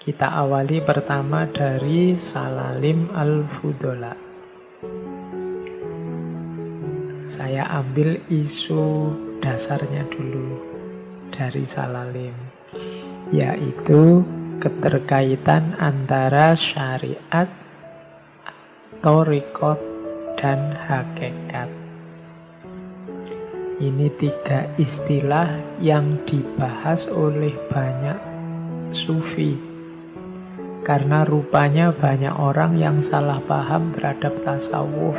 Kita awali pertama dari Salalim Al-Fudola. Saya ambil isu dasarnya dulu dari Salalim, yaitu keterkaitan antara syariat, thariqat, dan hakikat. Ini 3 istilah yang dibahas oleh banyak sufi. Karena rupanya banyak orang yang salah paham terhadap tasawuf.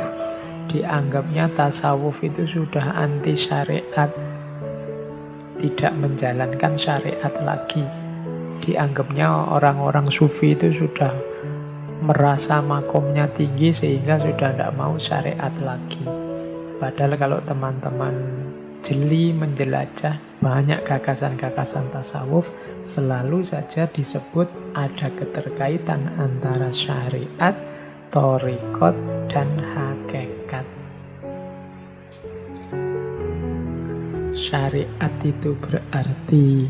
Dianggapnya tasawuf itu sudah anti syariat, tidak menjalankan syariat lagi. Dianggapnya orang-orang sufi itu sudah merasa makomnya tinggi sehingga sudah tidak mau syariat lagi. Padahal kalau teman-teman jeli menjelajah banyak gagasan-gagasan tasawuf, selalu saja disebut ada keterkaitan antara syariat, thariqat, dan hakikat. Syariat itu berarti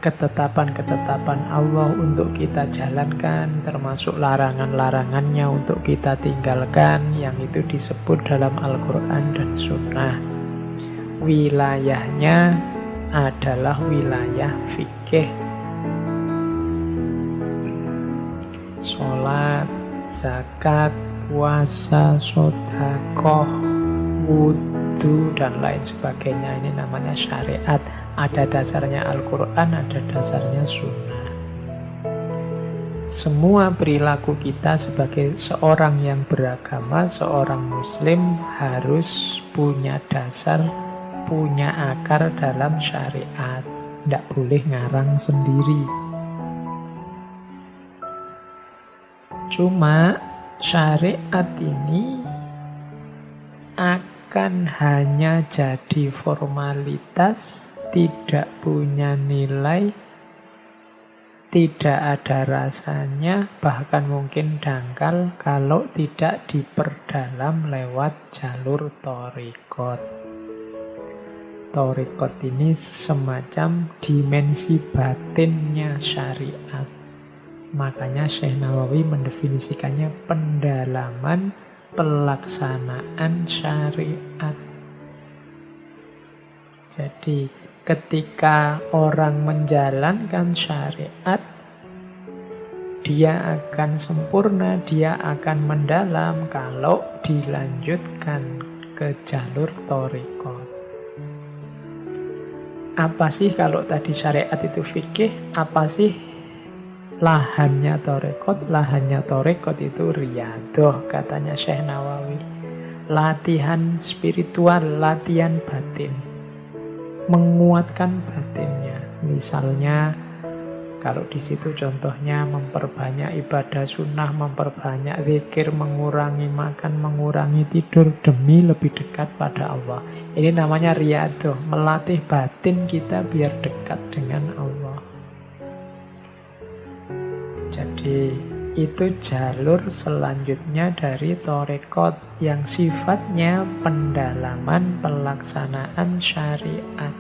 ketetapan-ketetapan Allah untuk kita jalankan, termasuk larangan-larangannya untuk kita tinggalkan, yang itu disebut dalam Al-Quran dan Sunnah. Wilayahnya adalah wilayah fikih. Sholat, zakat, puasa, sedekah, wudhu, dan lain sebagainya. Ini namanya syariat. Ada dasarnya Al-Quran, ada dasarnya Sunnah. Semua perilaku kita sebagai seorang yang beragama, seorang Muslim, harus punya dasar, punya akar dalam syariat. Tidak boleh ngarang sendiri. Cuma syariat ini akan hanya jadi formalitas, tidak punya nilai, tidak ada rasanya, bahkan mungkin dangkal kalau tidak diperdalam lewat jalur thariqat. Thariqat ini semacam dimensi batinnya syariat. Makanya Syekh Nawawi mendefinisikannya pendalaman pelaksanaan syariat. Jadi ketika orang menjalankan syariat, dia akan sempurna, dia akan mendalam kalau dilanjutkan ke jalur thariqat. Apa sih kalau tadi syariat itu fikih? Apa sih lahannya thariqat? Lahannya thariqat itu riyadhah, katanya Syekh Nawawi. Latihan spiritual, latihan batin. Menguatkan batinnya. Misalnya kalau di situ contohnya memperbanyak ibadah sunnah, memperbanyak zikir, mengurangi makan, mengurangi tidur demi lebih dekat pada Allah. Ini namanya riyadhah, melatih batin kita biar dekat dengan Allah. Jadi itu jalur selanjutnya dari thariqat yang sifatnya pendalaman pelaksanaan syariat.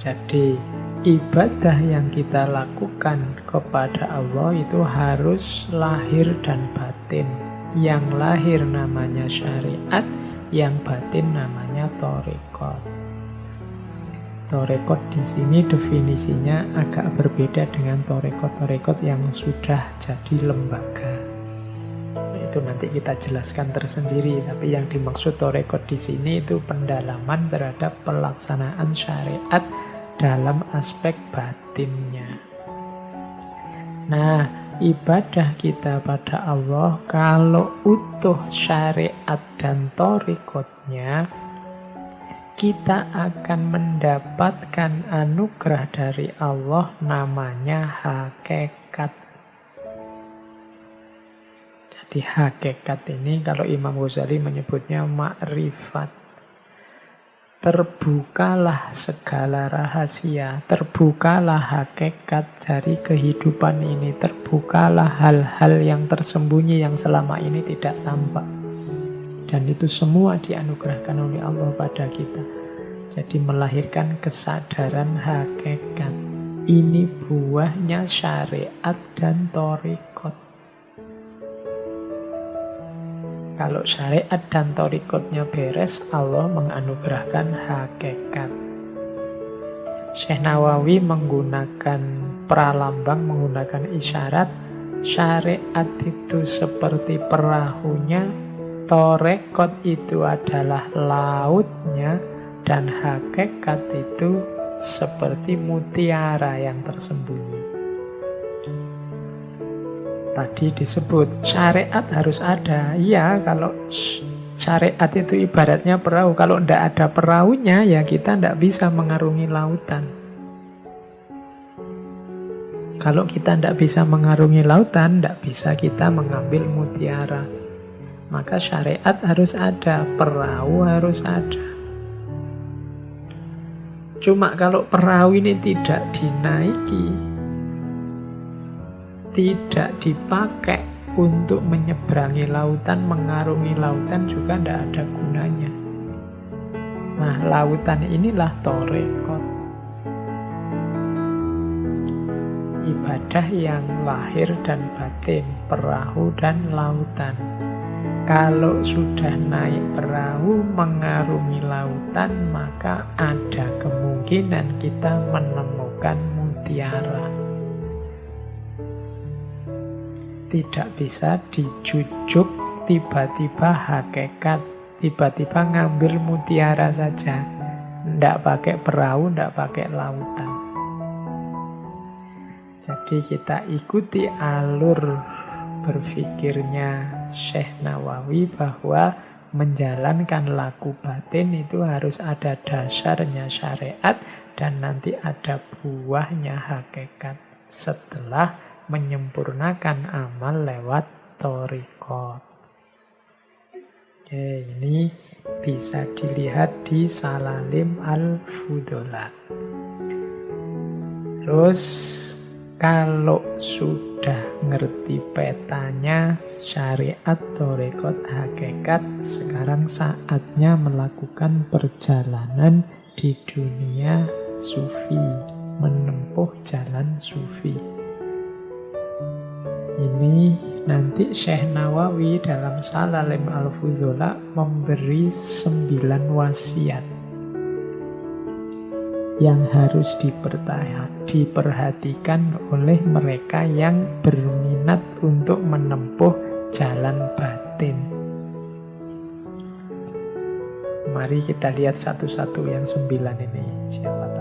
Jadi ibadah yang kita lakukan kepada Allah itu harus lahir dan batin. Yang lahir namanya syariat, yang batin namanya thariqat. Thariqat di sini definisinya agak berbeda dengan thariqat yang sudah jadi lembaga. Itu nanti kita jelaskan tersendiri. Tapi yang dimaksud thariqat di sini itu pendalaman terhadap pelaksanaan syariat dalam aspek batinnya. Nah, ibadah kita pada Allah kalau utuh syariat dan thariqatnya, kita akan mendapatkan anugerah dari Allah namanya hakikat. Jadi hakikat ini kalau Imam Ghazali menyebutnya ma'rifat. Terbukalah segala rahasia, terbukalah hakikat dari kehidupan ini, terbukalah hal-hal yang tersembunyi yang selama ini tidak tampak. Dan itu semua dianugerahkan oleh Allah pada kita. Jadi melahirkan kesadaran hakikat. Ini buahnya syariat dan thariqat. Kalau syariat dan thariqatnya beres, Allah menganugerahkan hakikat. Syekh Nawawi menggunakan pralambang, menggunakan isyarat. Syariat itu seperti perahunya, thariqat itu adalah lautnya, dan hakikat itu seperti mutiara yang tersembunyi. Tadi disebut syariat harus ada. Iya, kalau syariat itu ibaratnya perahu. Kalau tidak ada perahunya, ya kita tidak bisa mengarungi lautan. Kalau kita tidak bisa mengarungi lautan, tidak bisa kita mengambil mutiara. Maka syariat harus ada, perahu harus ada. Cuma kalau perahu ini tidak dinaiki, tidak dipakai untuk menyeberangi lautan, mengarungi lautan, juga tidak ada gunanya. Nah, lautan inilah thariqat. Ibadah yang lahir dan batin, perahu dan lautan. Kalau sudah naik perahu mengarungi lautan, maka ada kemungkinan kita menemukan mutiara. Tidak bisa dijujuk tiba-tiba hakikat, tiba-tiba ngambil mutiara saja. Tidak pakai perahu, tidak pakai lautan. Jadi kita ikuti alur berpikirnya Syekh Nawawi bahwa menjalankan laku batin itu harus ada dasarnya syariat dan nanti ada buahnya hakikat setelah menyempurnakan amal lewat thariqat. Oke, ini bisa dilihat di Salalim Al-Fudola. Terus kalau sudah ngerti petanya syariat, thariqat, hakikat, sekarang saatnya melakukan perjalanan di dunia sufi, menempuh jalan sufi. Ini nanti Syekh Nawawi dalam Salalim Al-Fudola memberi 9 wasiat yang harus diperhatikan oleh mereka yang berminat untuk menempuh jalan batin. Mari kita lihat satu-satu yang 9 ini. Siapa tahu